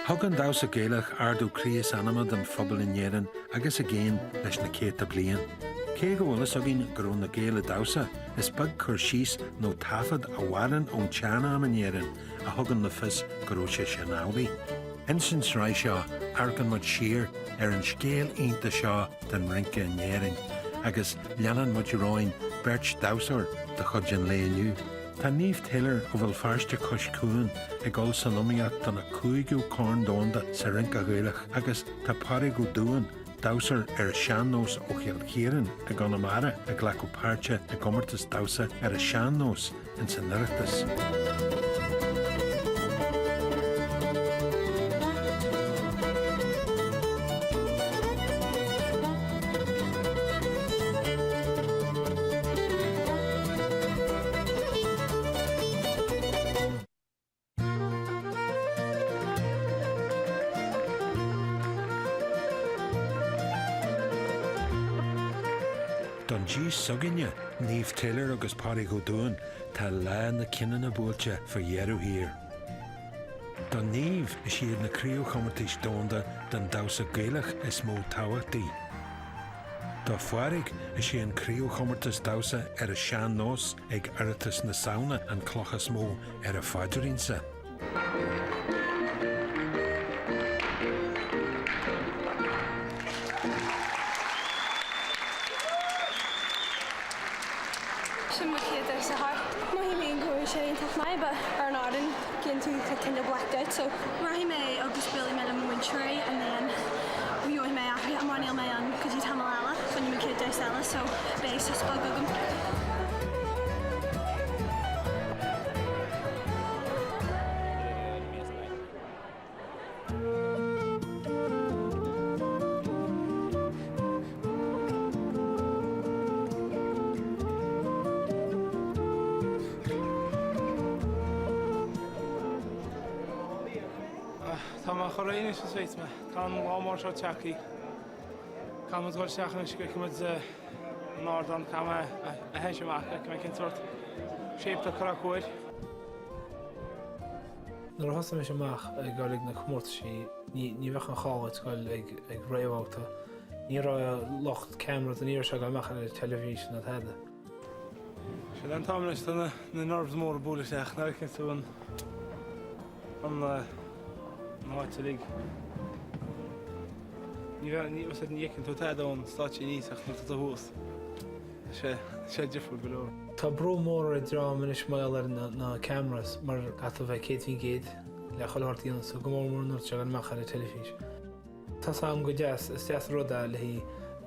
Thugann Damhsa Gaelach ardú críos anama den phobal in Éireann agus agéin leis na céta bliain. Cé go bhfuil agin gur na Gaeile Damhsa is bag chur síos nó tafad a bhharan ón teanna am in Éireann a thugann na fis gur sé sin álaí. Ensign srei seo argan mud siar an scéal ionta seo den rince in Éireann agus leanan mud Gearóid Bert Damhsair de chudjin léaniu. Tá Niamh Taylor ó bhfuil fearste cos cuain ag gol san lumiacht don na cúigiú corn dónda sa rinca Gaelach agus tá Pádraig go Dubhain Damhsair Sean Nós ó Chéarann a Conamara a ghlacu páirte a gomartas Damhsa Sean Nós in san Oireachtas. Don G suginne, Niamh Taylor agus Pádraig go Dubhain tá le na cinan na búilte for dhearú hir. Don Niamh is siad na críú chomartais dónda den Damhsa Gaelach is mó táhachtaí. Tá Pádraig is sé an críú chomartas Damhsa Sean Nós ag airtas na saona an clochas mó a fáidirínsa. Sin mar chéad ar sa thar. Maithí mé an gcúir sé an taithmai, but ar an áireann cén tú kind of blacked out, so maithí mé agus buailí mé an mwyn tray, and then bhuaigh mé after an máníal mé an cosí tamil eile, fanní mé chéad deis eile, so bé sa spag agam. Tá má choréine sa Sveits me, tá lámór seo teachaí. Cá mu ghil teachna go cumid nádan cá a heis amach go mé cin tuairt séipta caracúir. Nuair a thosa mé amach gáigh na chmórtaí, ní bheith an cháid gáil ag réamhachta. Ní rá locht camera an íor se go meach ar televísin a theada. Se an táimnis na nervs mór búlateach ná cin tú an náit lig. Ní was het niet tot hij dan staat je niet echt met het hoofd. Sé different below. Tá bro mór a drám in ismail ar na cameras mar gata bheith céit géad le choláirtíon so go mór nuir se an meach ar a telefís. Tá sam go deas is deas ruda le hí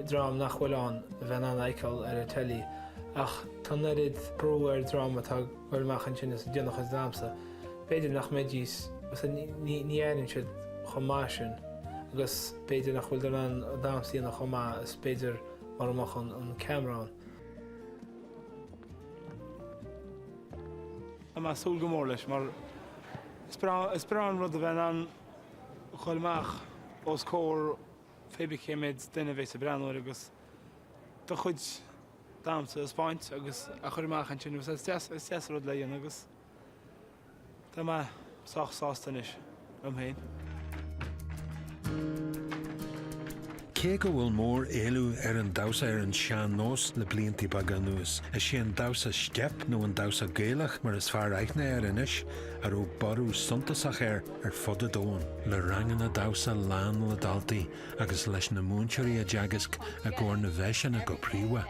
drám nachhfuilán a bheith an aiceil ar a teli ach tá narid bro ar drám atá bhfuil meach an sin is déanach as Damhsa. Beidir nach méidís ní éann siad chomáisiún agus beidir nach bhfuil an Damhsaí nach chomá is beidir mar amach an camerán. Má súl go mór leis mar is brán rud a bheith an chuilmeach os cór fébicéimiid duine bheith sa breanúir agus do chuid Damhsa is páint agus a chuirmeach an sin is teas rud le dhéana agus tá má soch sástanis héin. Cé go bhfuil mór éalú an Damhsa Sean Nós le bliantí baga nuas. Is sé an Damhsa Steap nó an Damhsa Gaelach mar is fear aichna inis ar ó barú suntasach ar fud a dóin. Le rangan a Damhsa lán le daltaí agus leis na múnseirí a deagasc a gcóir na bheisina go príomha.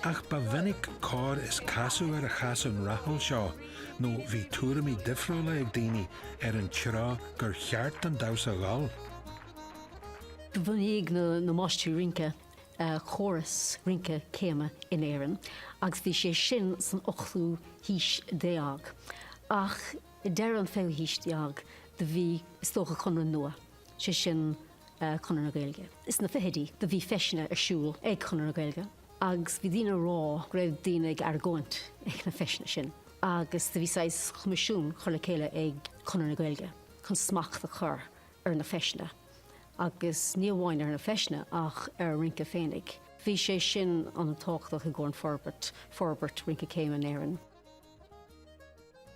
Ach ba bhainnig cór is casú ar a chasan rathall seo nó bhí túramí difriúla ag daoine an trá gur cheart an Damhsa gáil. Bhuaigh na máistú rince chóras rince céime in Éireann agus bhí sé sin san 8ú híis déag. Ach deir an fé híis déag de bhí istócha chunar nua sé sin chunar na Gaeilge. Is na fihéidí de bhí feisina arsúil ag chunar na Gaeilge. Agus bhí dtíine rá raibh daoine ag argóint ag na feisina sin. Agus de bhí sais chumisisiún chuir le chéile ag chunar na Gaeilge chun smachta chur ar na feisina. Agus ní bhhain ar na feisina ach ar rince féinnig. Bhí sé sin an táchtach a gcóin forbert rince céim in Éireann.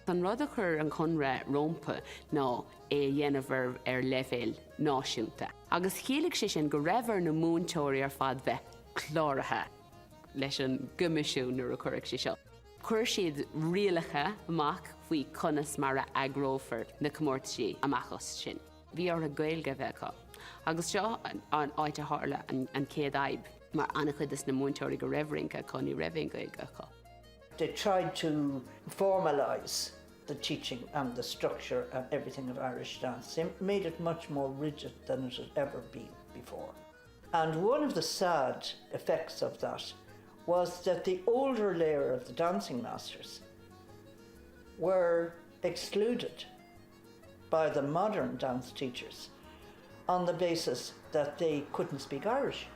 An rud a chur an conra rompa ná dhéanamh level náisiúnta. Agus chéalaigh sé sin go raibh na múntóirí ar fad bheith chláirithe leis an gcuimiisiún nuair a chuirigh sé seo. Chuir siad rialacha amach faoi conas mar a agrófar na comórtaí amachos sin. Bhí ar a gailge bheitcha. Agus seo an áite hála an céad aib mar annachchuid is na múntóirí go raibhrinca chuní raibhing gailgecha. They tried to formalise the teaching and the structure and everything of Irish dance. They made it much more rigid than it had ever been before. And one of the sad effects of that was that the older layer of the dancing masters were excluded by the modern dance teachers on the basis that they couldn't speak Irish.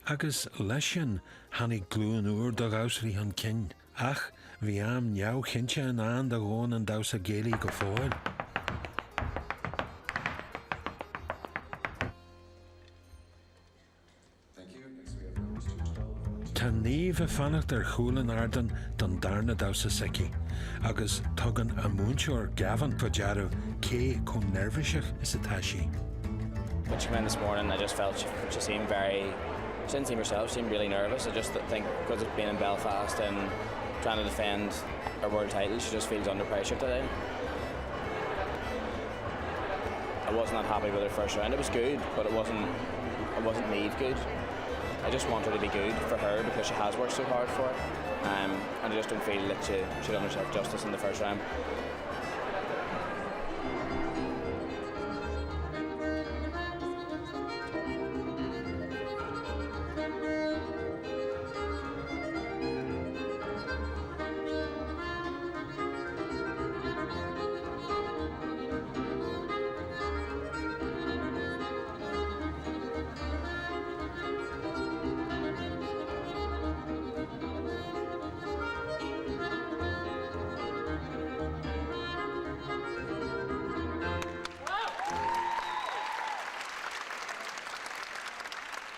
Agus leis sin tháinig glúan uair do gabhsaí an cinn. Ach, bhí am neamh chinnte an do gháin an Damhsa géalaí go fáil. Tá Niamh a fannacht ar chúlan ardan don darna Damhsa seici, agus tugann a múnseoir gavan go dearú cé chun nervaiseach is atá sí. When she came in this morning, I just felt she seemed she didn't seem herself, she seemed really nervous. I just think because of being in Belfast and trying to defend her world title, she just feels under pressure today. I wasn't that happy with her first round. It was good, but it wasn't Meath good. I just want her to be good for her because she has worked so hard for it. And I just don't feel that she done herself justice in the first round.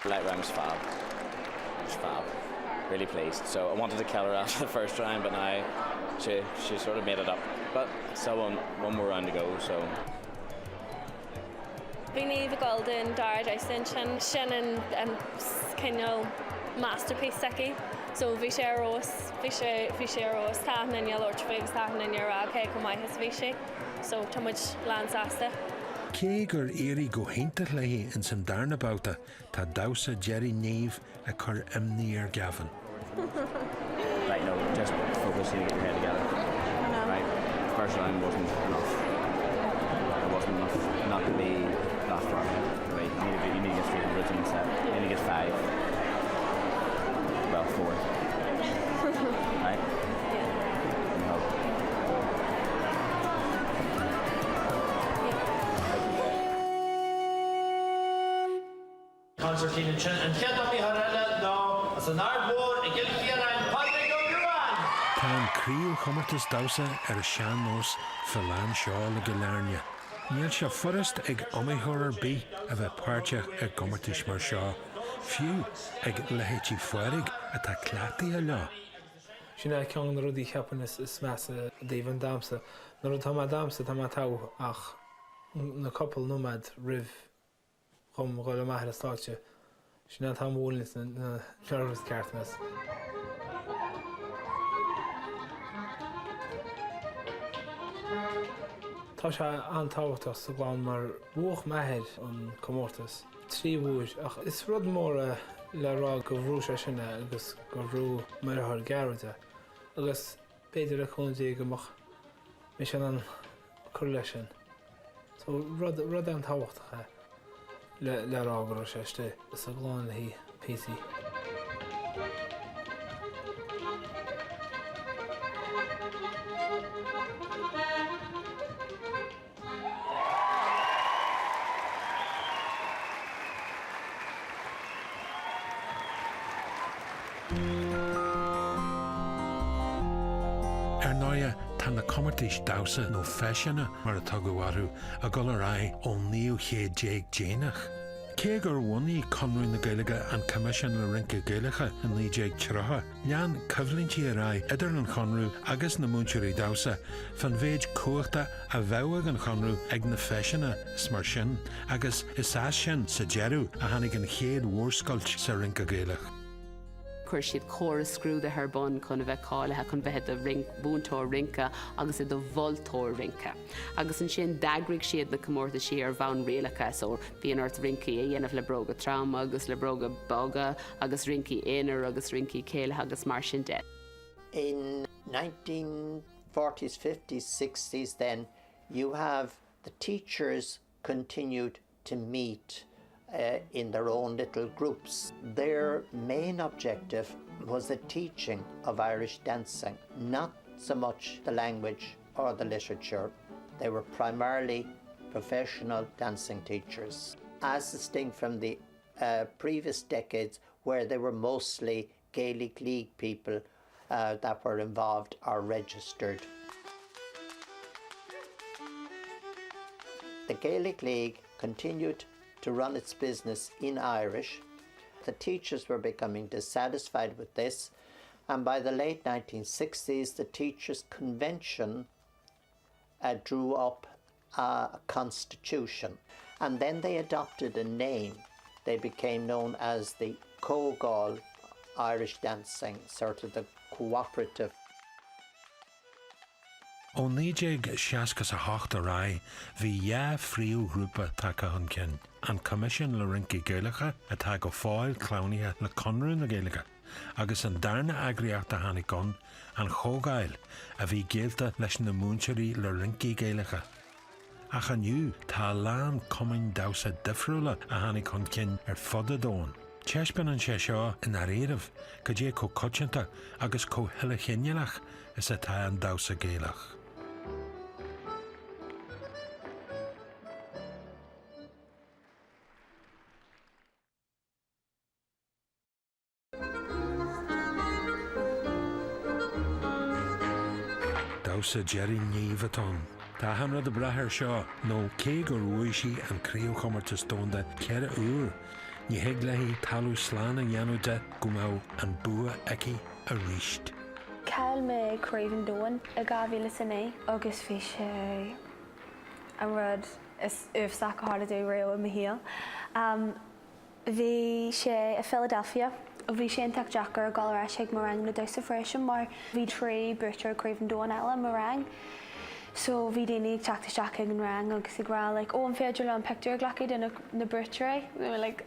Light round was fab. It was fab. Really pleased. So I wanted to kill her after the first round, but now she sort of made it up. But still one more round to go, so. Bhí Niamh Golden dar Dyson sin an kind of masterpiece seki. So bhí sé rós táithna in Lord Figs táithna in Rag he go mai his bhí sé. So tá muid lánsáasta. Cé gur éirí go hénta léi in san darna bouta tá Damhsa Jerry Niamh a chur imní ar gavan. Right, no, just focus and get your head together. Right, first round wasn't enough. It wasn't enough not to be that far. Right, you need to get 300s in the set. You need to get 5. Well, 4. Right? Yeah. No. Concertine and Chetami Harella, no, as an Athboy, against Gearóid, Pádraig of Dubhain. Tá críú chumartas Damhsa ar Sean Nós Fillán seo le go learne. Níl se forrast ag omaithóir bí a bheith páirteach ag gomartais mar seo. Fiú ag lehéití foirig a tá cleachtaí a lá. Sinna ceann na rudí cheapan is meas a Dubhain Damhsa. Na rud tá Damhsa tá tá ach na couple nómad rih chum go le maithir státe. Sinna tá mhúlnis na nervous ceartmas. Tá sé antáhachtach sa gláin mar bhuach maithir an comórtas. Trí bhuair ach is rud mór le rá go bhrú sé sinna agus go bhrú marthar Gearóide. Agus beidir a chundaí gomach mé sin an chur lei sin. So rud antáhachtacha le rá go sé ste is a gláin le hí PC. Náia tá na commartais Damhsa nó feisina mar a tugadh a go le raibh ó 9 chéad déag déanach. Cé gur bhainaí Conradh na Gaeilge an Comisiún le Rinca Gaeilge in 1930, lean cyflintí a rai idir an Conradh agus na múnteirí Damhsa fan bhéid cuachta a bheabhaigh an Conradh ag na feisina smar sin agus is as sin sa Gearóid a tháinig an chéad mhórscoilt sa Rinca Gaeilge. Chuir siad chóras scrúda ar bun chun bheith cáilethe chun bheith do búntóir rinca agus do bholtóir rinca. Agus an sin dagraigh siad na comórta si ar bhain réalachas ó bhíon ort rinci a dhéanamh le bróga trauma agus le bróga boga agus rinci éonar agus rinci céile agus mar sin de. In 1940s, 50s, 60s then, you have the teachers continued to meet in their own little groups. Their main objective was the teaching of Irish dancing, not so much the language or the literature. They were primarily professional dancing teachers, as distinct from the previous decades where they were mostly Gaelic League people that were involved or registered. The Gaelic League continued to run its business in Irish. The teachers were becoming dissatisfied with this, and by the late 1960s the Teachers' Convention drew up a constitution, and then they adopted a name. They became known as the Cógáil Irish Dancing, sort of the cooperative. Ó 1968 a rai, bhí fríú grúpa take an cin, an Comisiún le Rinca Gaeilge atá go fáil clownaithe le Conradh na Gaeilge, agus an darna agriacht a tháinig gon, an Chógáil a bhí géalta leis na múnteirí le Rinca Gaeilge. Ach aniu tá lán cumain Damhsa difriúla a tháinig an cin ar fud a dóin. Teispean an sé seo in ar éireamh go dtí có coitianta agus có thuile chéinealach is atá an Damhsa Gaeilge. Damhsa Jerry Niamh Taylor. Tá hanrad a brathir seo nó cé gur bhuaigh sí an críú chumarta stónda ceithre uair, ní héag leithí talú slán a dhéanúide go mbeadh an bua aici a ríist. Cail mé craobhann Dubhain a 2009 agus bhí sé an rud is uafsach a holiday réo in Meath. Bhí sé a Philadelphia. Bhí sé an teach Jackar gáilreis ag mórang na Damhsa freisin, mar bhí trí buirtear craobhann Dubhain eile mórang. So bhí daoine ag teachtas Jack ag an rang agus ag rá like, ó an féidir le an pictiúr glacaid in na buirtear. They were like,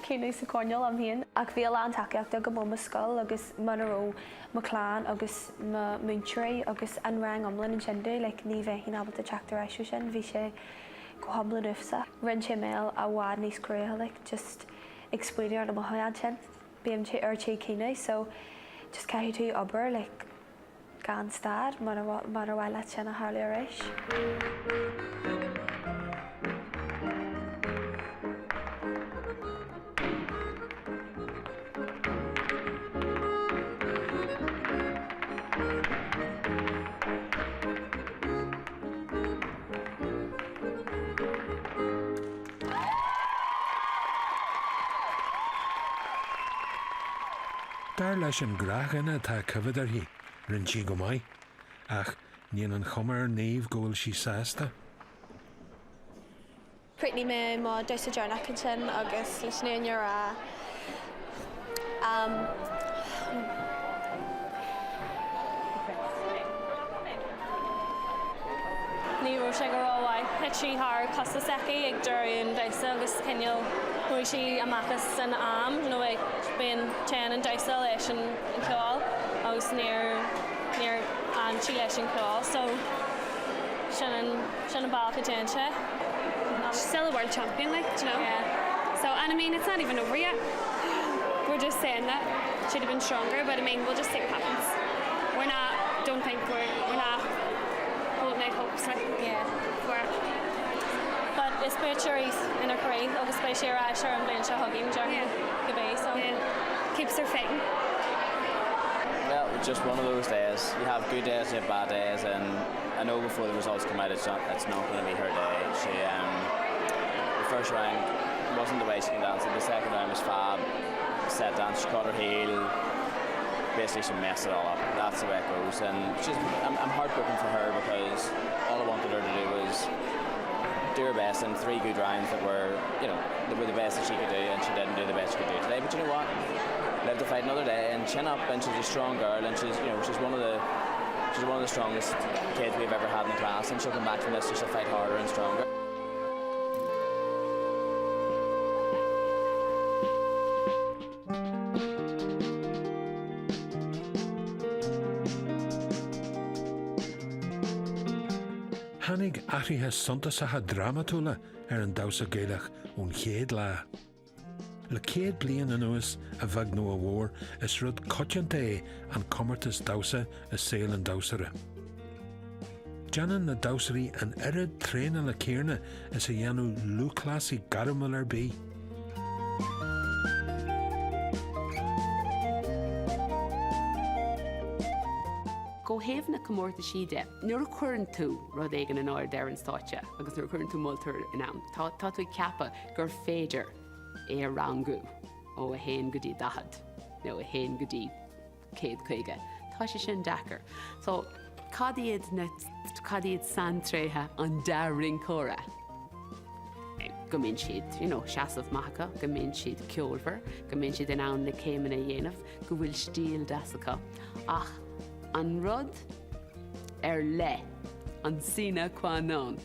céanú sa corneal am híon. Ach bhí an takeíochta go bó scoil agus manaró Maclán agus ma múnteirí agus an rang omlan an sinú, like, ní bheith hín ábal a teachtar eisiú sin, bhí sé go habla uafsa. Rinn sé mail a bhád níos cruithe, like, just exploidir an amthaid sin. Bíam ar tí cíine, so just ceithú tú obair, like, gan stad, mar a bhhail le sin a hála aréis. Dar leis an grachanna tá cyfad ar hí, rinn sí go mai, ach níon an chumar naomh ggóil sí sásta. Pritní mé má Damhsa Jarnach an sin agus leis nuair ní raibh sé go rámhaid pití th costa secaí ag dúiríonn Damhsa agus cineal chuaigh sí amachchas san am, ag bíonn tean an Damhsa leis an cláil agus níor an sí leis an cláil, so sin an bailach a déan sé. She's still a world champion, like, you know? Yeah. So, and I mean, it's not even over yet. We're just saying that should have been stronger, but I mean, we'll just see what happens. We're not, don't think we're not holding out hopes, like, Yeah. But it's spiritual in her career, agus by sheer Asher and Blaine hugging during the bay, so keeps her fighting. Well, it's just one of those days. You have good days, you have bad days, and I know before the results come out, it's not going to be her day. She, the first round, wasn't the way she can dance. The second round was fab. Set dance, she caught her heel. Basically, she messed it all up. That's the way it goes. And I'm heartbroken for her because all I wanted her to do was do her best in 3 good rounds that were the best that she could do, and she didn't do the best she could do today. But you know what? Live to fight another day, and chin up. And she's a strong girl, and she's one of the strongest kids we've ever had in the class. And she'll come back from this, and she'll fight harder and stronger. Hannig athrithe suntasatha dramatúla an Damhsa Gaelach ón chéad lá. Le céad bliain anuas a bheag nó a mhór is rud coitianta é an commartas Damhsa a saoil an Damhsara. Janan na Damhsarí an irid tréna le céirne is a dhéanú lúchlásí garamil ar bí. Go héamh na comórta siide, nuair chuireann tú rud éigean an áir deir an stáite, agus nuair chuireann tú moltar in am. Tá tú ceappa gur féidir é rangú ó a héin go dtí dahad, nó a héin go dtí céad chuige. Tá sé sin dachar. So, cad iad san tréthe an dar ring córa. Go mbíonn siad, seasamh maithacha, go mbíonn siad ceolmhar, go mbíonn siad in ann na céimeanna dhéanamh, go bhfuil stíl deasacha. Ach, an rud le, an sina qua non,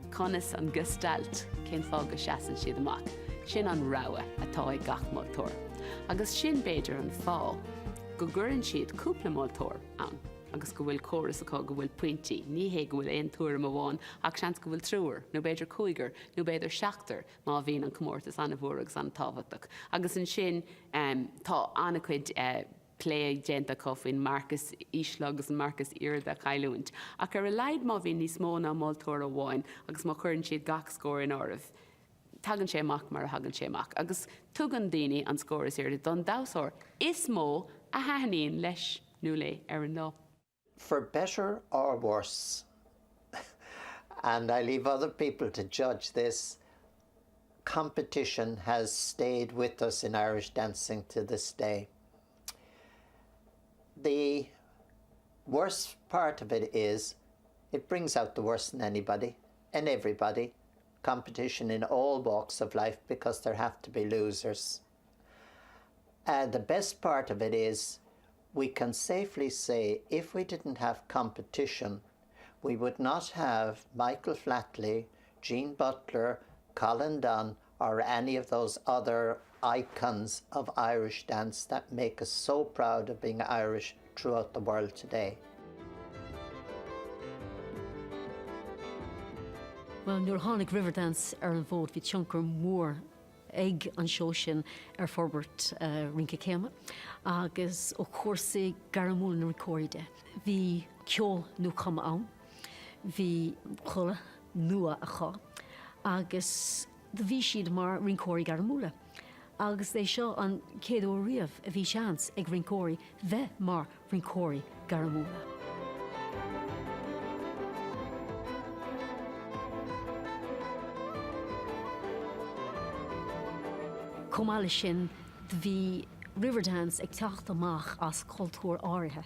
conas an gestalt cén fág go seasan siad amach. Sin an rawa atá ag gach moltóir. Agus sin beidir an fá, go gcuireann siad cúpla moltóir an, agus go bhfuil córas acu go bhfuil pointí, ní hé go bhfuil aon túir am amháin, ach seans go bhfuil trúir, nó beidir cúigar, nó beidir seachtar, má bhíonn an comórtas anna bhuair agus an tábhachtach. Agus an sin tá anna cuid play genta coffin Marcus Ishlagus and Marcus Irda Kailund. Ac ar a leid má bhíonn níos mó ná moltóir amháin, agus má chuireann siad gach scóir in ormh. Tagan sé amach mar a hagan sé amach. Agus tugan daoine an scóras irda don Damhsa is mó a haithníonn leis nó le ar an lá. For better or worse, and I leave other people to judge this, competition has stayed with us in Irish dancing to this day. The worst part of it is it brings out the worst in anybody and everybody. Competition in all walks of life, because there have to be losers. And the best part of it is we can safely say if we didn't have competition, we would not have Michael Flatley, Jean Butler, Colin Dunn, or any of those other icons of Irish dance that make us so proud of being Irish throughout the world today. Well, nuair tháinig Riverdance ar an bhód bhí tionchar mór ag an seo sin ar forbert rinca céime, agus ó cuasaí garamúla na recóide. Bhí ceol nó chuma ann, bhí chola nua a chá, agus bhí siad mar rincóirí garamúla. Agus é seo an céad ó riamh a bhí seans ag rincóirí bheith mar rincóirí garamúla. Comála sin bhí Riverdance ag teacht amach as cultúr áirithe.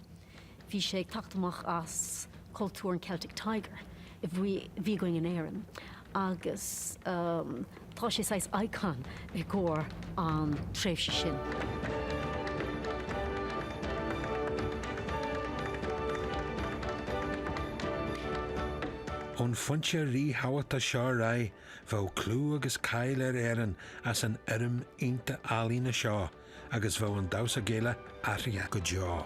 Bhí sé ag teacht amach as cultúr an Celtic Tiger I bhí going in éireann. Agus tá sé sais icon I gcóir an tréimhse sin. Ón foinse rí hawata seo rai, bhó clú agus cail ar éireann as an irim ionta alína seo, agus bhó an Damhsa Gaeilge aithrithe go deá.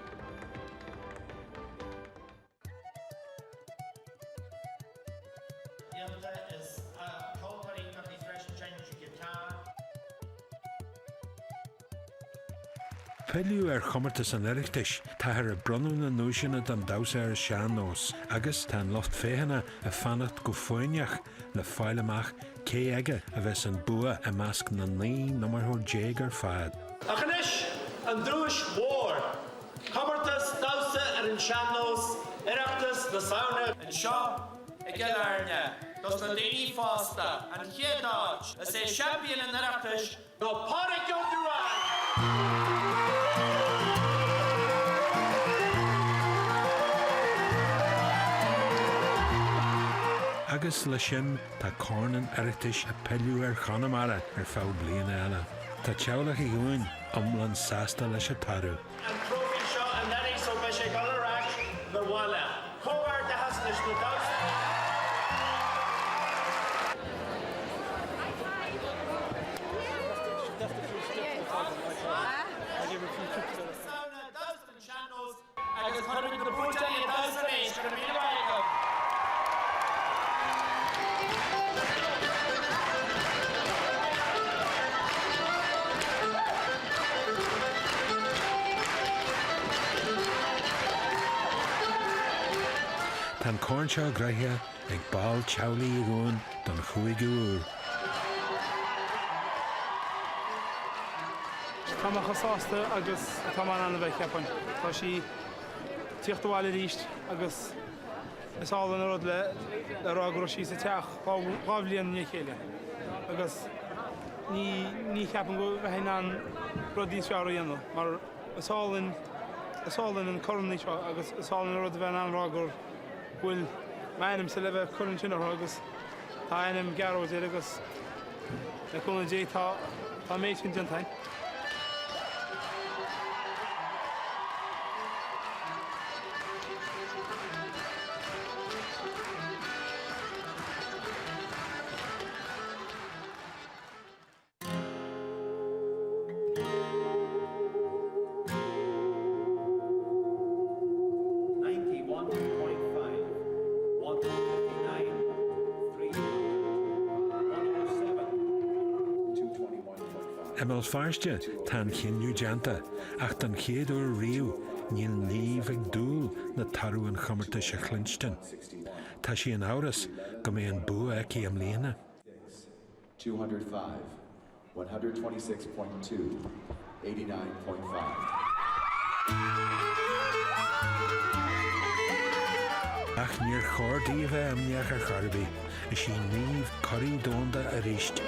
Peiliú ar chomartas an oireachtais, tá ar a bronnú na núisina don Damhsa ar Sean Nós, agus tá an locht féhanna a fannacht go foiineach le fáil amach cé aige a bheits an bua a measc na ní numarthór déag ar fad. Achanis an dúis mhór, chomartas Damhsa ar an Sean Nós, oireachtas na saona an seo ag Gearóid. dus na déanaí fásta an chéadáid a sé champion in Oireachtais nó Pádraig Dubhain. Agus le sin tá cornan Oireachtais a peiliú ar Chonamara ar fáil bliana eile. Tá teolach I gúin omlan sásta leis a tarú. An trophy seo an nari so be sé galarach go bhile. Cóhar de hasnis na Damhsa. Sauna Dubhain Sean Nós agus chuir do búta I Damhsa éis go bhí bhaigam. Tá corn seo graithe ag báil teamhlaí I gúin don 5 úr. Tá mar chasáasta agus tá mar anna bheith ceapan. Tá sí tíochtáil ríist agus is álan rud le rágur sí sa teach gábhlíon ní chéile. Agus ní ceapan go bheith an rudí seáir dhéanú, mar is álan an cornaí seo agus is álan rud bheith an rágur bhfuil mainim sa le bheith chuann sin agus tá ainm Gearóid agus le chuna dé tá méid sin dentain. Emil Farste tá chinniú deanta ach den chéad úr riú níl Niamh ag dúil na tarú an chumarta se chlinstin. Tá sí an áras go mé an bua aici am líana. 205, 126.2, 89.5. Ach níor chordaí bheith amneach ar charbí, is sí Niamh corí dónda a ríist.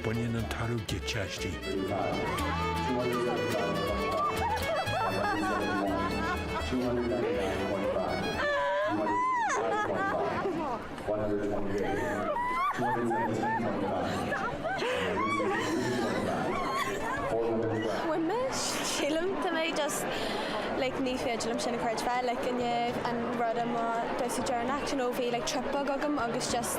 Buineann an tarú gitteistí. 128, 217.5, Women, chilling to me just like ní féidirm sin a chuirt bheith like in an rud am does a journey action over like tripa gogam agus just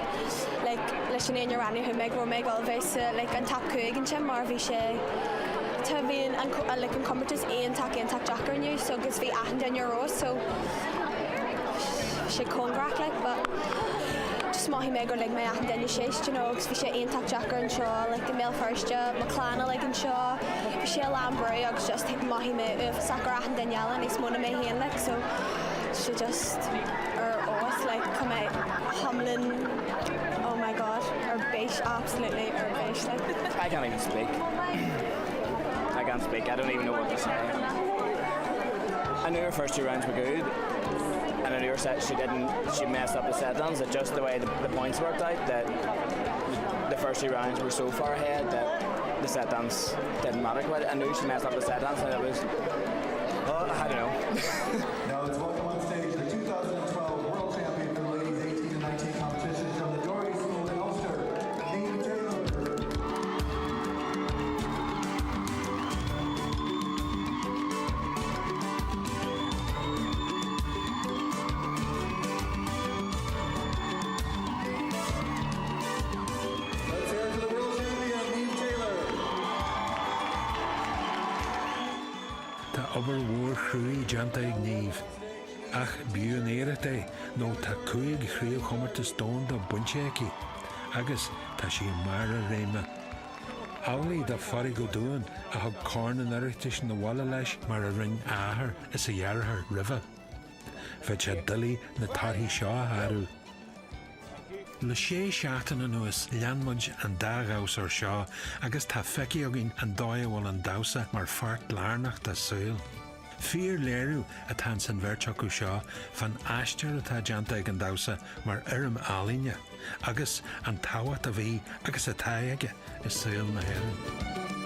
like leis an éon rannu hu meg méid always like an tap cuaig an sin mar bhí sé tá bhíon an like an comfortas éon tak jackar aniu so agus bhí ahan den your rose so sé congrac like but just maithí me go like me ahan den sé you know agus bhí sé éon tak jackar an seo like the male first McLana like an seo bhí sé lambra agus just maithí me sacr ahan den jalan is móna me héan like so she just always like come out Hamlin oh my god her beige absolutely her beige like I can't even speak. I can't speak. I don't even know what to say. I knew her first 2 rounds were good, and I knew her set she messed up the set downs. That just the way the points worked out, that the first 2 rounds were so far ahead that the set downs didn't matter quite. I knew she messed up the set downs, and it was I don't know. Now let's welcome on stage the 2012 World Champion for the ladies 18 and 19 competition from the Gearóid School in Ulster, Niamh Taylor. Let's hear it for the World Champion, Niamh Taylor. Tá obair mhór chrúí deanta ag Niamh. Ach bíú an éirecht é nó tá 5 chríomh chumartas dón do buinte aici, agus tá sí mar a réime. Álaí de forí go dúin a thug corn an Oireachtais na bhalla leis mar a ring áthar is a dhearthar ribhe. Bheith sé dulí na tarthaí seo a tharú. Le 6 seachtain anuas leanmuid an daghaus ar seo agus tá feici agin an 2 bhfuil an Damhsa mar fart lárnach de súil. Fíor léirú a tan san bhirteach ó seo fan aistear atá deanta ag an Damhsa mar orm álainne, agus an táhacht a bhí agus a taige is saoil na hÉireann.